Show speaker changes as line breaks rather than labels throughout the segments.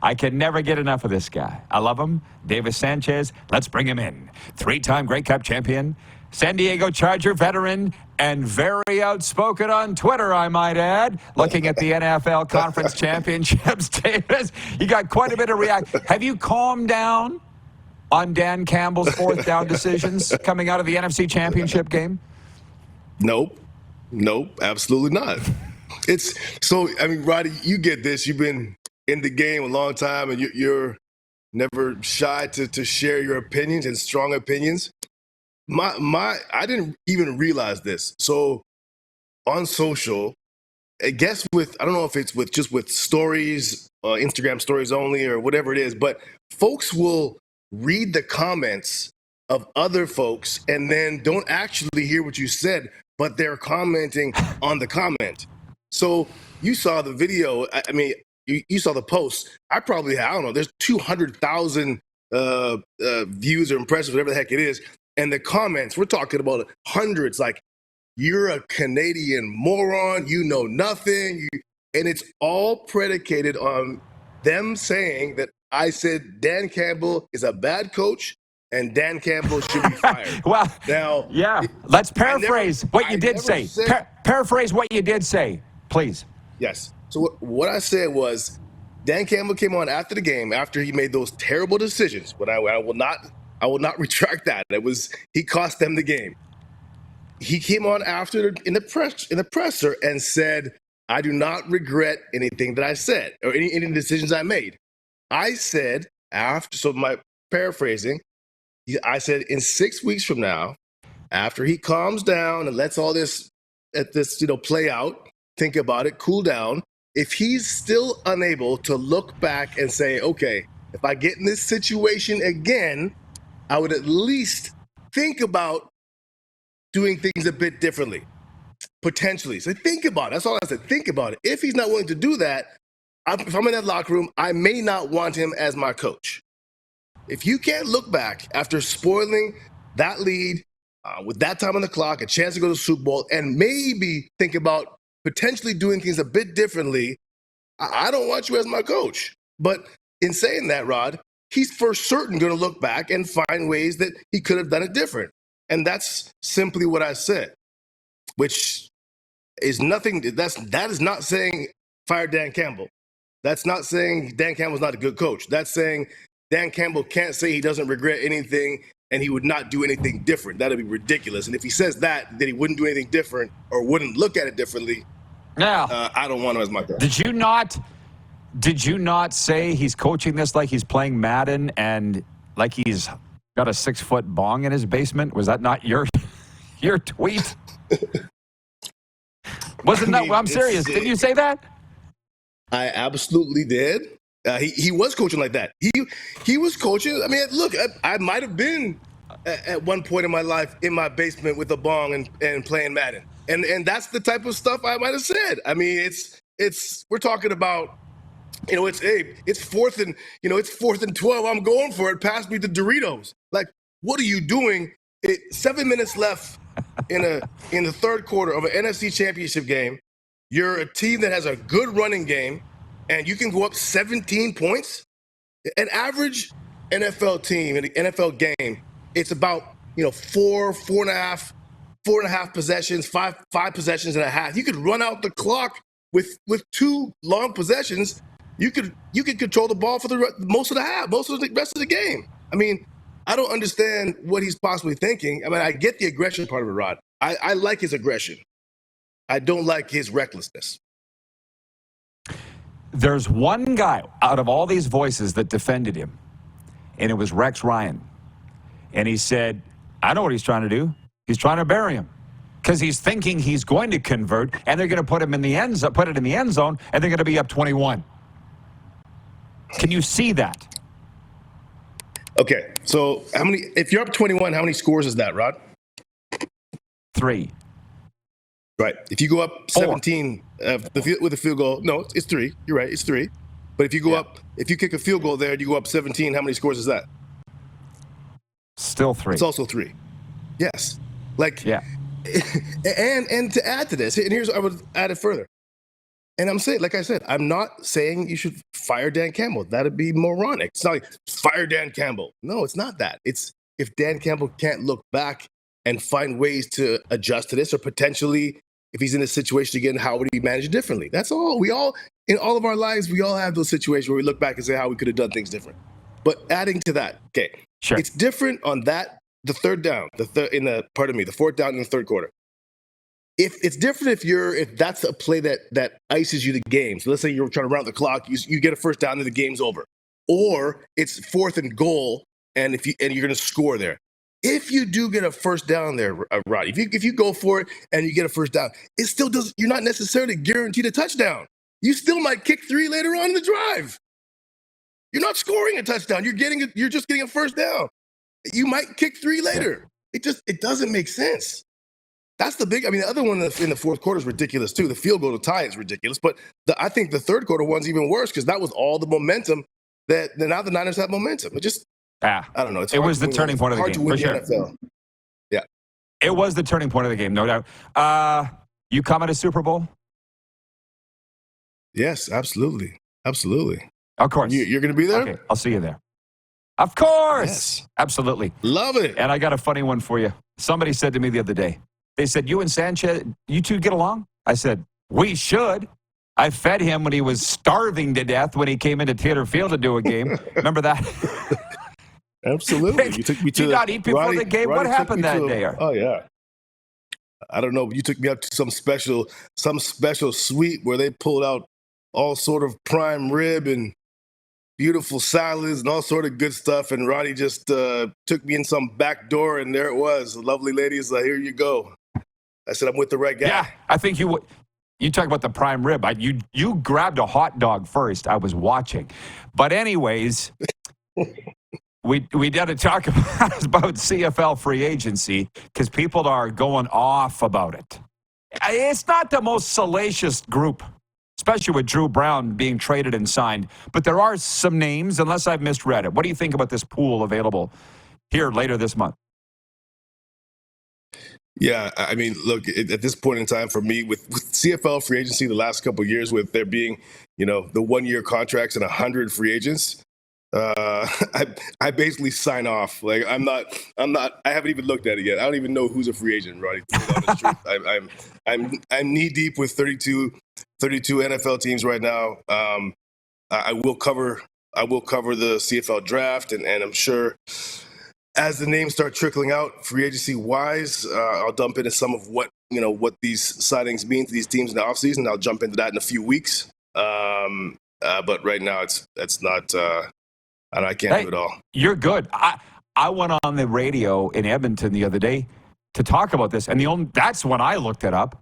I can never get enough of this guy. I love him. Davis Sanchez, let's bring him in. 3-time Grey Cup champion, San Diego Charger veteran, and very outspoken on Twitter, I might add. Looking at the NFL Conference Championships, Davis, you got quite a bit of reaction. Have you calmed down on Dan Campbell's fourth down decisions coming out of the NFC Championship game?
Nope, absolutely not. It's so, I mean, Roddy, you get this. You've been in the game a long time, and you're never shy to share your opinions and strong opinions. I didn't even realize this. So on social, I guess I don't know if it's with stories, Instagram stories only or whatever it is, but folks will read the comments of other folks and then don't actually hear what you said, but they're commenting on the comment. So you saw the video. I mean, you saw the post. I don't know, there's 200,000 views or impressions, whatever the heck it is. And the comments, we're talking about hundreds, like, you're a Canadian moron, you know nothing. And it's all predicated on them saying that I said Dan Campbell is a bad coach and Dan Campbell should be fired.
Well,
now,
yeah. Let's paraphrase what you did say. Paraphrase what you did say, please.
Yes. So what I said was, Dan Campbell came on after the game, after he made those terrible decisions, but I will not retract that. He cost them the game. He came on after in the presser and said, I do not regret anything that I said or any decisions I made. I said my paraphrasing, I said in 6 weeks from now, after he calms down and lets all this play out, think about it, cool down, if he's still unable to look back and say, okay, if I get in this situation again, I would at least think about doing things a bit differently, potentially. So think about it. That's all I said. Think about it. If he's not willing to do that, if I'm in that locker room, I may not want him as my coach. If you can't look back after spoiling that lead with that time on the clock, a chance to go to the Super Bowl, and maybe think about potentially doing things a bit differently, I don't want you as my coach. But in saying that, Rod, he's for certain going to look back and find ways that he could have done it different. And that's simply what I said, which is nothing. That is not saying fire Dan Campbell. That's not saying Dan Campbell's not a good coach. That's saying Dan Campbell can't say he doesn't regret anything and he would not do anything different. That'd be ridiculous. And if he says that he wouldn't do anything different or wouldn't look at it differently,
now,
I don't want him as my coach.
Did you not say he's coaching this like he's playing Madden and like he's got a 6-foot bong in his basement? Was that not your tweet? Wasn't that? I'm serious. Didn't you say that?
I absolutely did. He was coaching like that. He was coaching. I mean, look, I might have been at one point in my life in my basement with a bong and playing Madden, and that's the type of stuff I might have said. I mean, we're talking about, it's fourth and 12. I'm going for it. Pass me the Doritos. Like, what are you doing? 7 minutes left in the third quarter of an NFC Championship game. You're a team that has a good running game, and you can go up 17 points. An average NFL team in the NFL game, it's about 4.5 possessions, five possessions and a half. You could run out the clock with 2 long possessions. You could control the ball for most of the rest of the game. I mean, I don't understand what he's possibly thinking. I mean, I get the aggression part of it, Rod. I like his aggression. I don't like his recklessness.
There's one guy out of all these voices that defended him, and it was Rex Ryan. And he said, I know what he's trying to do. He's trying to bury him because he's thinking he's going to convert, and they're going to put it in the end zone, and they're going to be up 21. Can you see that?
Okay, so if you're up 21, how many scores is that, Rod?
3.
Right. If you go up 17 with a field goal, no, it's 3. You're right, it's 3. But if you go up, if you kick a field goal there and you go up 17, how many scores is that?
Still 3.
It's also 3. Yes. Like,
yeah.
And to add to this, and I would add it further. And I'm saying, like I said, I'm not saying you should fire Dan Campbell. That'd be moronic. It's not like fire Dan Campbell. No, it's not that. It's if Dan Campbell can't look back and find ways to adjust to this, or potentially if he's in this situation again, how would he manage it differently? That's all. We all, in all of our lives, we all have those situations where we look back and say how we could have done things different. But adding to that, okay,
Sure.
it's different on that, the third down, the fourth down in the third quarter. If it's different if that's a play that ices you the game. So let's say you're trying to round the clock, you get a first down and the game's over. Or it's 4th and goal and you're going to score there. If you do get a first down there, Roddy, if you go for it and you get a first down, it still does. You're not necessarily guaranteed a touchdown. You still might kick 3 later on in the drive. You're not scoring a touchdown. You're just getting a first down. You might kick 3 later. It doesn't make sense. That's the big. I mean, the other one in the fourth quarter is ridiculous too. The field goal to tie is ridiculous, but I think the third quarter one's even worse because that was all the momentum that now the Niners have momentum. I don't know.
It was the turning point of the game, for sure.
NFL. Yeah,
it was the turning point of the game, no doubt. You come at a Super Bowl?
Yes, absolutely.
Of course.
You're going to be there?
Okay, I'll see you there. Of course.
Yes.
Absolutely.
Love it.
And I got a funny one for you. Somebody said to me the other day, they said, you and Sanchez, you two get along? I said, we should. I fed him when he was starving to death when he came into Taylor Field to do a game. Remember that?
Absolutely. You took me to
not eat before the game? What happened that day?
Oh, yeah. I don't know, but you took me up to some special suite where they pulled out all sort of prime rib and beautiful salads and all sort of good stuff. And Roddy just took me in some back door, and there it was. The lovely ladies, here you go. I said, I'm with the right guy.
Yeah, I think you talk about the prime rib. You grabbed a hot dog first. I was watching. But anyways, we got to talk about CFL free agency because people are going off about it. It's not the most salacious group, especially with Drew Brown being traded and signed. But there are some names, unless I've misread it. What do you think about this pool available here later this month?
Yeah, I mean, look, at this point in time for me, with CFL free agency the last couple of years, with there being, the 1-year contracts and 100 free agents, I basically sign off. Like I haven't even looked at it yet. I don't even know who's a free agent, Roddy. I'm knee deep with 32 NFL teams right now. I will cover the CFL draft, and I'm sure as the names start trickling out free agency wise, I'll dump into some of what these signings mean to these teams in the offseason. I'll jump into that in a few weeks. But right now it's not. I can't do it all.
You're good. I went on the radio in Edmonton the other day to talk about this, and that's when I looked it up.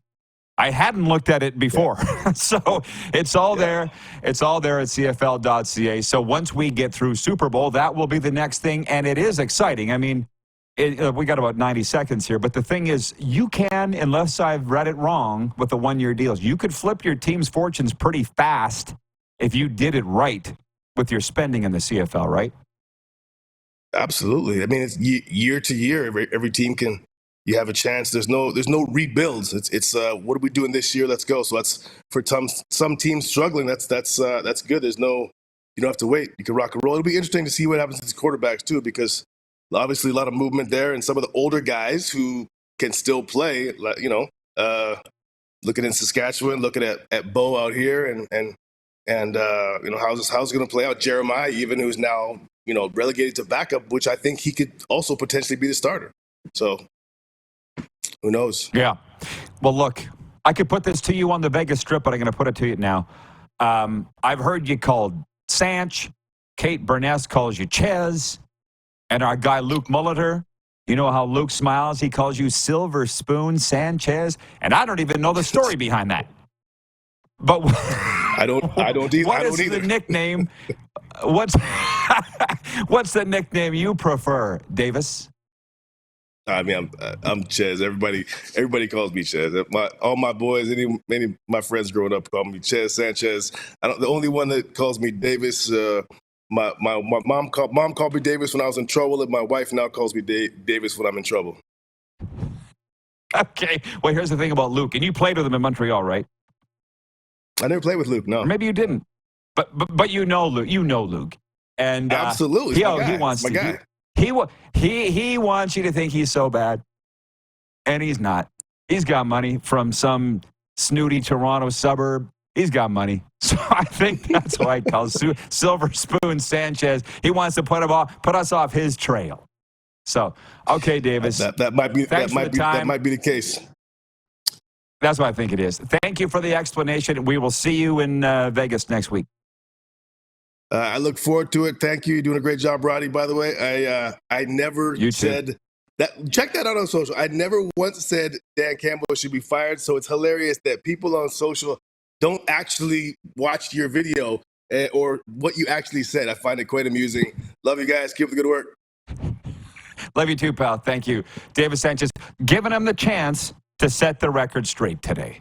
I hadn't looked at it before. Yeah. So it's all there. It's all there at CFL.ca. So once we get through Super Bowl, that will be the next thing, and it is exciting. I mean, we got about 90 seconds here, but the thing is, you can, unless I've read it wrong with the 1-year deals, you could flip your team's fortunes pretty fast if you did it right with your spending in the CFL, right?
Absolutely. I mean, it's year to year. Every team can. You have a chance. There's no rebuilds. It's what are we doing this year? Let's go. So that's for some teams struggling. That's good. You don't have to wait. You can rock and roll. It'll be interesting to see what happens to these quarterbacks too, because obviously a lot of movement there, and some of the older guys who can still play. Looking in Saskatchewan, looking at Bo out here, and how's it going to play out? Jeremiah, even who's now relegated to backup, which I think he could also potentially be the starter. So. Who knows? Yeah.
Well, look, I could put this to you on the Vegas Strip, but I'm going to put it to you now. I've heard you called Sanch. Kate Burness calls you Chez. And our guy Luke Molitor, you know how Luke smiles? He calls you Silver Spoon Sanchez. And I don't even know the story behind that. But
I don't either.
What is the nickname? What's the nickname you prefer, Davis?
I mean, I'm Chez. Everybody calls me Chez. All my boys, many of my friends growing up call me Chez Sanchez. The only one that calls me Davis. My mom called me Davis when I was in trouble, and my wife now calls me Davis when I'm in trouble.
Okay. Well, here's the thing about Luke, and you played with him in Montreal, right?
I never played with Luke. No,
Or maybe you didn't. But you know Luke. You know Luke. And
absolutely,
he
my guy.
wants
my guy.
He wants you to think he's so bad, and he's not. He's got money from some snooty Toronto suburb. He's got money, so I think that's why he calls Silver Spoon Sanchez. He wants to put us off his trail. So, okay, Davis.
That might be the case.
That's what I think it is. Thank you for the explanation. We will see you in Vegas next week.
I look forward to it. Thank you. You're doing a great job, Roddy, by the way. I never said that. Check that out on social. I never once said Dan Campbell should be fired. So it's hilarious that people on social don't actually watch your video or what you actually said. I find it quite amusing. Love you guys. Keep up the good work.
Love you too, pal. Thank you. David Sanchez, giving him the chance to set the record straight today.